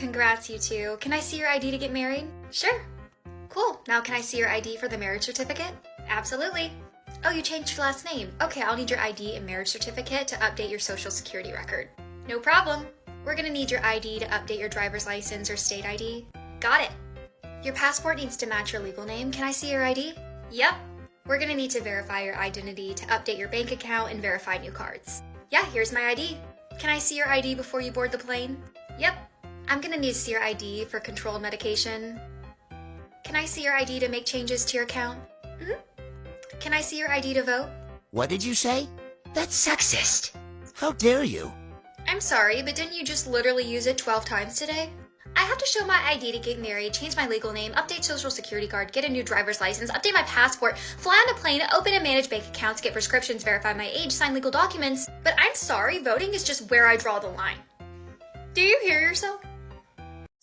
Congrats, you two. Can I see your ID to get married? Sure. Cool. Now can I see your ID for the marriage certificate? Absolutely. Oh, you changed your last name. Okay, I'll need your ID and marriage certificate to update your social security record. No problem. We're gonna need your ID to update your driver's license or state ID. Got it. Your passport needs to match your legal name. Can I see your ID? Yep. We're gonna need to verify your identity to update your bank account and verify new cards. Yeah, here's my ID. Can I see your ID before you board the plane? Yep. I'm gonna need to see your ID for controlled medication. Can I see your ID to make changes to your account? Can I see your ID to vote? What did you say? That's sexist. How dare you? I'm sorry, but didn't you just literally use it 12 times today? I have to show my ID to get married, change my legal name, update social security card, get a new driver's license, update my passport, fly on a plane, open and manage bank accounts, get prescriptions, verify my age, sign legal documents. But I'm sorry, voting is just where I draw the line. Do you hear yourself?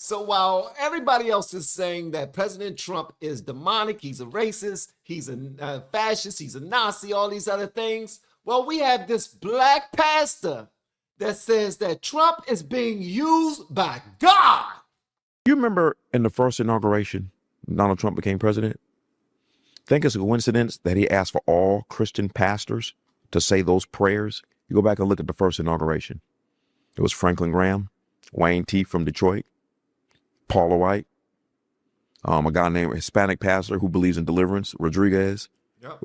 So while everybody else is saying that President Trump is demonic, he's a racist, he's a fascist, he's a Nazi, all these other things, well, we have this black pastor that says that Trump is being used by God. You remember in the first inauguration, Donald Trump became president? Think it's a coincidence that he asked for all Christian pastors to say those prayers? You go back and look at the first inauguration. It was Franklin Graham, Wayne T. from Detroit, Paula White, a guy named Hispanic pastor who believes in deliverance, Rodriguez. Yep.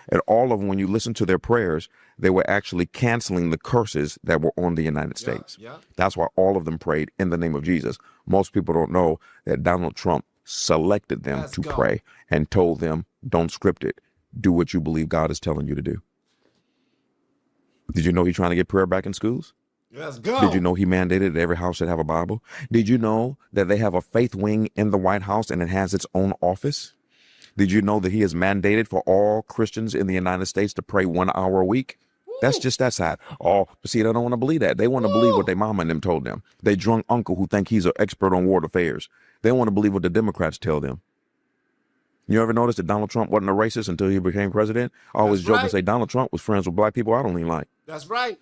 And all of them, when you listen to their prayers, they were actually canceling the curses that were on the United States. Yeah. That's why all of them prayed in the name of Jesus. Most people don't know that Donald Trump selected them to pray and told them, don't script it. Do what you believe God is telling you to do. Did you know he's trying to get prayer back in schools? Let's go. Did you know he mandated that every house should have a Bible? Did you know that they have a faith wing in the White House and it has its own office? Did you know that he has mandated for all Christians in the United States to pray 1 hour a week? That's just that side. Oh, but see, they don't want to believe that. They want to believe what their mama and them told them. They drunk uncle who think he's an expert on world affairs. They want to believe what the Democrats tell them. You ever notice that Donald Trump wasn't a racist until he became president? I always joke and say Donald Trump was friends with black people I don't even like. That's right.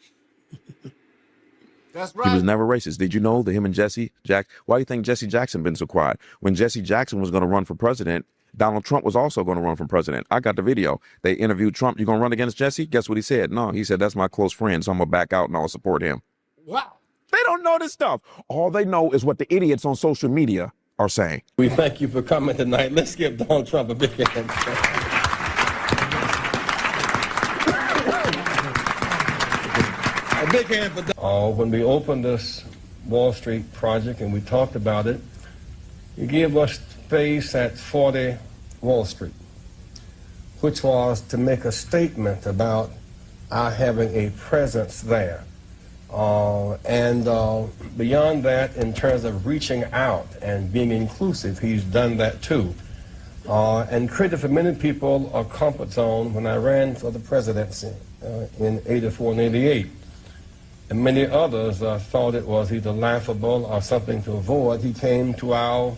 That's right. He was never racist. Did you know that him and why do you think Jesse Jackson been so quiet? When Jesse Jackson was going to run for president, Donald Trump was also going to run for president. I got the video. They interviewed Trump. You going to run against Jesse? Guess what he said? No, he said, that's my close friend, so I'm going to back out and I'll support him. Wow. They don't know this stuff. All they know is what the idiots on social media are saying. We thank you for coming tonight. Let's give Donald Trump a big hand. A big hand for when we opened this Wall Street project and we talked about it, you gave us space at 40 Wall Street, which was to make a statement about our having a presence there. And beyond that, in terms of reaching out and being inclusive, he's done that too. And created for many people a comfort zone when I ran for the presidency in 84 and 88. And many others thought it was either laughable or something to avoid. He came to our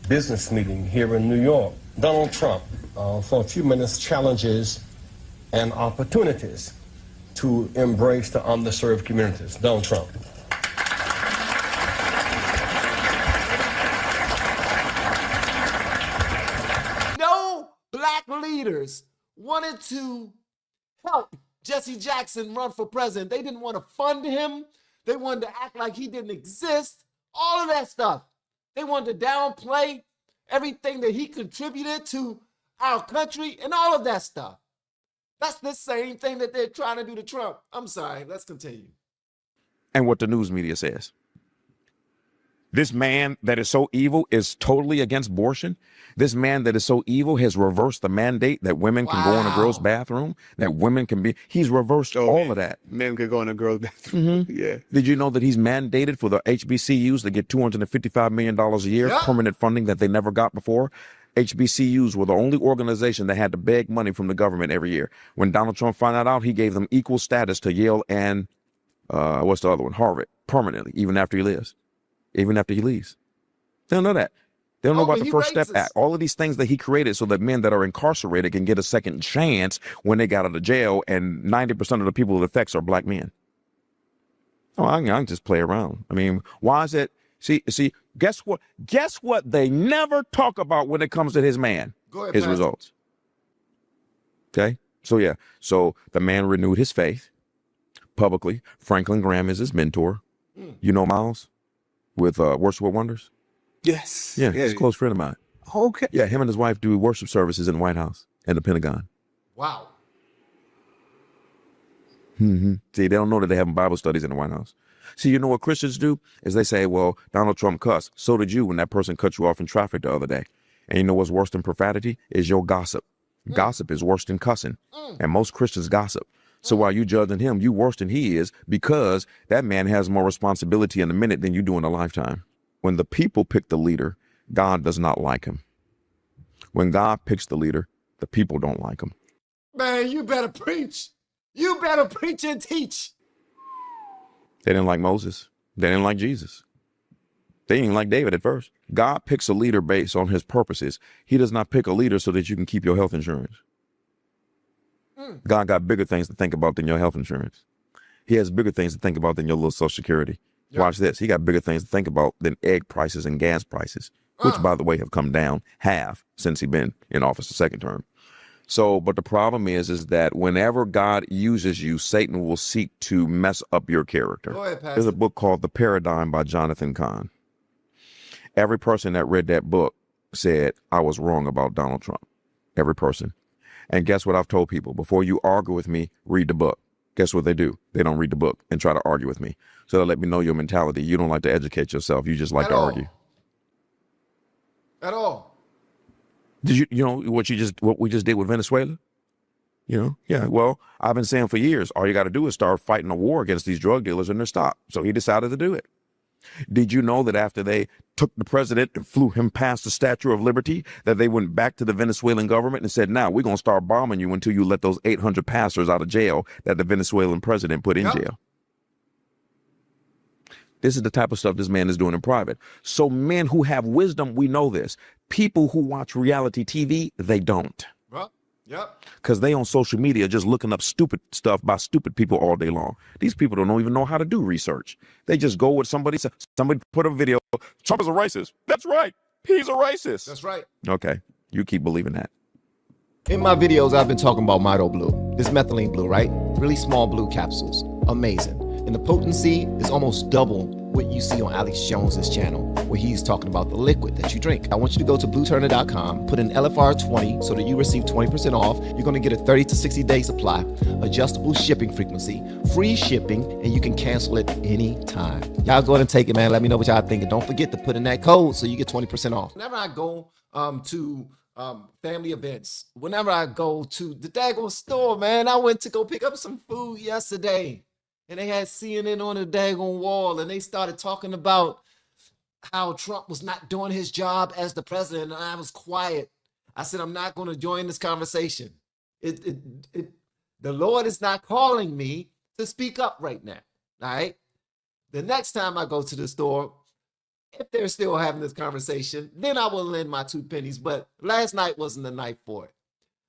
business meeting here in New York. Donald Trump, for a few minutes, challenges and opportunities to embrace the underserved communities. Donald Trump. No black leaders wanted to help Jesse Jackson run for president. They didn't want to fund him. They wanted to act like he didn't exist. All of that stuff. They wanted to downplay everything that he contributed to our country and all of that stuff. That's the same thing that they're trying to do to Trump. I'm sorry. Let's continue. And what the news media says. This man that is so evil is totally against abortion. This man that is so evil has reversed the mandate that women can go in a girl's bathroom, that women can be. He's reversed all of that. Men can go in a girl's bathroom. Yeah. Did you know that he's mandated for the HBCUs to get $255 million a year, permanent funding that they never got before? HBCUs were the only organization that had to beg money from the government every year. When Donald Trump found that out, he gave them equal status to Yale and, what's the other one? Harvard, permanently, even after he leaves. Even after he leaves. They don't know that. They don't know about the First Step Act. All of these things that he created so that men that are incarcerated can get a second chance when they got out of jail, and 90% of the people it affects are black men. Oh, I can just play around. I mean, why is it See, guess what? Guess what they never talk about when it comes to his man? Go ahead, His Pastor. results. Okay? So yeah. So the man renewed his faith publicly. Franklin Graham is his mentor. You know Miles with Worship with Wonders? Yes. Yeah, he's a close friend of mine. Okay. Yeah, him and his wife do worship services in the White House and the Pentagon. Wow. See, they don't know that they're having Bible studies in the White House. See, you know what Christians do is they say, well, Donald Trump cussed. So did you when that person cut you off in traffic the other day. And you know what's worse than profanity is your gossip. Gossip is worse than cussing. And most Christians gossip. So while you judging him, you worse than he is because that man has more responsibility in a minute than you do in a lifetime. When the people pick the leader, God does not like him. When God picks the leader, the people don't like him. Man, you better preach. You better preach and teach. They didn't like Moses. They didn't like Jesus. They didn't like David at first. God picks a leader based on his purposes. He does not pick a leader so that you can keep your health insurance. God got bigger things to think about than your health insurance. He has bigger things to think about than your little Social Security. Yep. Watch this. He got bigger things to think about than egg prices and gas prices, which, by the way, have come down half since he's been in office the second term. So, but the problem is that whenever God uses you, Satan will seek to mess up your character. Go ahead, Pastor. There's a book called The Paradigm by Jonathan Cahn. Every person that read that book said, I was wrong about Donald Trump. Every person. And guess what I've told people? Before you argue with me, read the book. Guess what they do? They don't read the book and try to argue with me. So they let me know your mentality. You don't like to educate yourself. You just like to argue. At all. Did you know what we just did with Venezuela? You know? Yeah. Well, I've been saying for years, all you got to do is start fighting a war against these drug dealers and they're stopped. So he decided to do it. Did you know that after they took the president and flew him past the Statue of Liberty, that they went back to the Venezuelan government and said, now we're going to start bombing you until you let those 800 pastors out of jail that the Venezuelan president put in jail. This is the type of stuff this man is doing in private. So men who have wisdom, we know this. People who watch reality TV, they don't. Yep. Because they on social media just looking up stupid stuff by stupid people all day long. These people don't even know how to do research. They just go with somebody put a video, Trump is a racist. That's right. He's a racist. That's right. Okay. You keep believing that. In my videos, I've been talking about Mito Blue. This methylene blue, right? Really small blue capsules. Amazing. And the potency is almost double what you see on Alex Jones's channel, where he's talking about the liquid that you drink. I want you to go to blueturner.com, put in LFR 20 so that you receive 20% off. You're going to get a 30 to 60 day supply, adjustable shipping frequency, free shipping, and you can cancel it anytime. Y'all go ahead and take it, man. Let me know what y'all think. And don't forget to put in that code so you get 20% off. Whenever I go to family events, whenever I go to the daggone store, man, I went to go pick up some food yesterday. And they had CNN on the daggone wall, and they started talking about how Trump was not doing his job as the president, and I was quiet. I said, I'm not going to join this conversation. The Lord is not calling me to speak up right now, all right? The next time I go to the store, if they're still having this conversation, then I will lend my 2 pennies, but last night wasn't the night for it.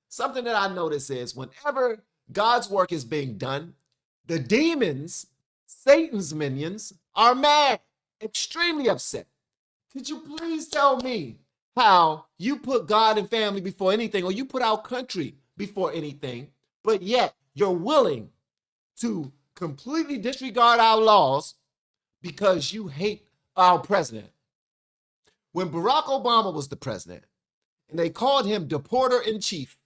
Something that I notice is whenever God's work is being done, the demons, Satan's minions, are mad, extremely upset. Could you please tell me how you put God and family before anything, or you put our country before anything, but yet you're willing to completely disregard our laws because you hate our president? When Barack Obama was the president and they called him deporter in chief,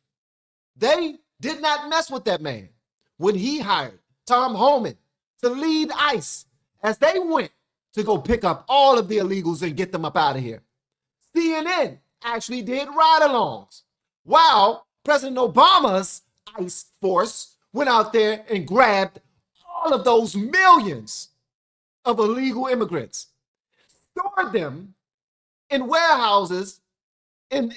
they did not mess with that man when he hired Tom Homan to lead ICE as they went to go pick up all of the illegals and get them up out of here. CNN actually did ride-alongs while President Obama's ICE force went out there and grabbed all of those millions of illegal immigrants, stored them in warehouses, in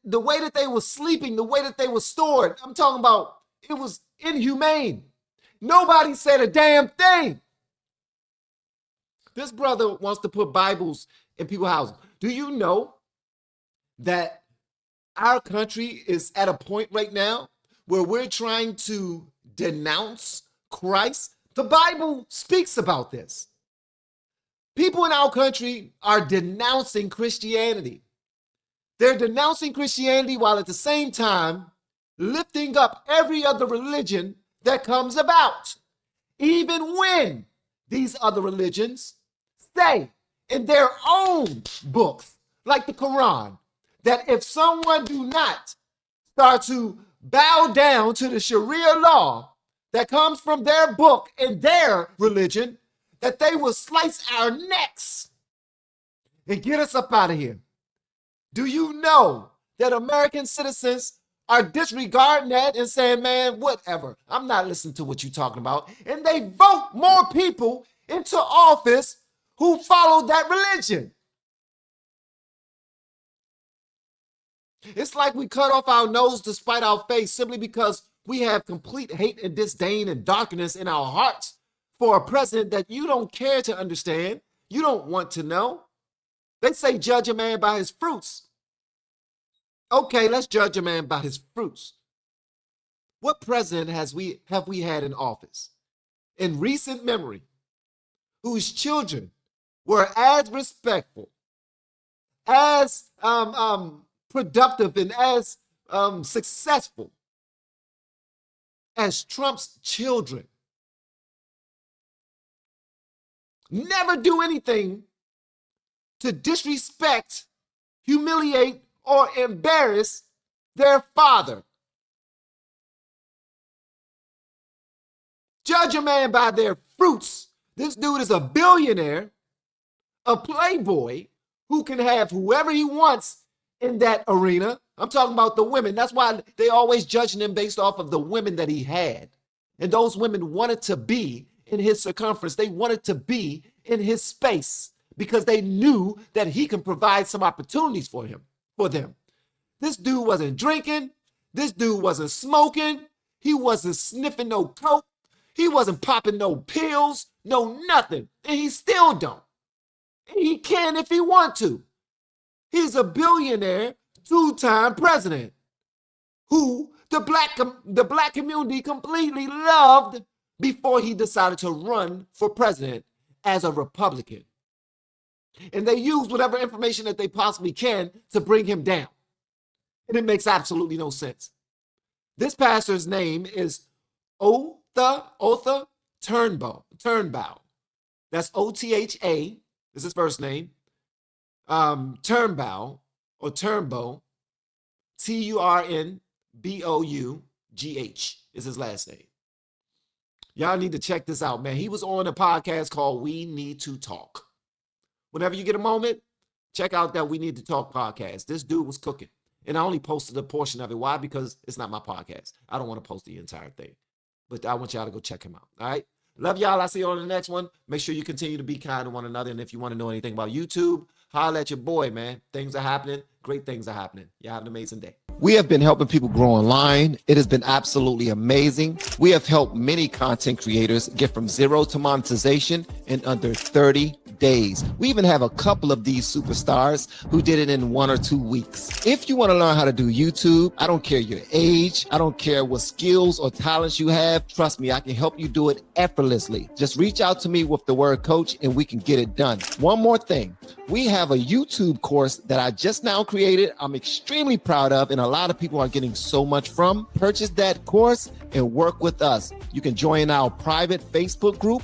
the way that they were sleeping, the way that they were stored. I'm talking about, it was inhumane. Nobody said a damn thing. This brother wants to put Bibles in people's houses. Do you know that our country is at a point right now where we're trying to denounce Christ? The Bible speaks about this. People in our country are denouncing Christianity. They're denouncing Christianity while at the same time lifting up every other religion that comes about. Even when these other religions say in their own books, like the Quran, that if someone do not start to bow down to the Sharia law that comes from their book and their religion, that they will slice our necks and get us up out of here. Do you know that American citizens are disregarding that and saying, man, whatever, I'm not listening to what you're talking about. And they vote more people into office who follow that religion. It's like we cut off our nose to spite our face simply because we have complete hate and disdain and darkness in our hearts for a president that you don't care to understand, you don't want to know. They say judge a man by his fruits. Okay, let's judge a man by his fruits. What president have we had in office in recent memory whose children were as respectful, as productive, and as successful as Trump's children? Never do anything to disrespect, humiliate, or embarrass their father. Judge a man by their fruits. This dude is a billionaire, a playboy who can have whoever he wants in that arena. I'm talking about the women. That's why they always judging him based off of the women that he had. And those women wanted to be in his circumference. They wanted to be in his space because they knew that he can provide some opportunities for them. This dude wasn't drinking. This dude wasn't smoking. He wasn't sniffing no coke. He wasn't popping no pills, no nothing. And he still don't. He can if he want to. He's a billionaire, two-time president who the black community completely loved before he decided to run for president as a Republican. And they use whatever information that they possibly can to bring him down. And it makes absolutely no sense. This pastor's name is Otha Turnbow. That's O-T-H-A, is his first name. Turnbow, or Turnbow, T-U-R-N-B-O-U-G-H is his last name. Y'all need to check this out, man. He was on a podcast called We Need to Talk. Whenever you get a moment, check out that We Need to Talk podcast. This dude was cooking. And I only posted a portion of it. Why? Because it's not my podcast. I don't want to post the entire thing. But I want y'all to go check him out. All right? Love y'all. I'll see you on the next one. Make sure you continue to be kind to one another. And if you want to know anything about YouTube, holler at your boy, man. Things are happening. Great things are happening. Y'all have an amazing day. We have been helping people grow online. It has been absolutely amazing. We have helped many content creators get from zero to monetization in under 30 days. We even have a couple of these superstars who did it in 1 or 2 weeks. If you want to learn how to do YouTube, I don't care your age, I don't care what skills or talents you have. Trust me, I can help you do it effortlessly. Just reach out to me with the word coach and we can get it done. One more thing. We have a YouTube course that I just now created. I'm extremely proud of, and a lot of people are getting so much from. Purchase that course and work with us. You can join our private Facebook group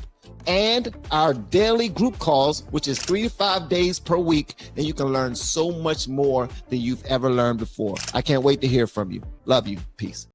and our daily group calls, which is 3 to 5 days per week, and you can learn so much more than you've ever learned before. I can't wait to hear from you. Love you. Peace.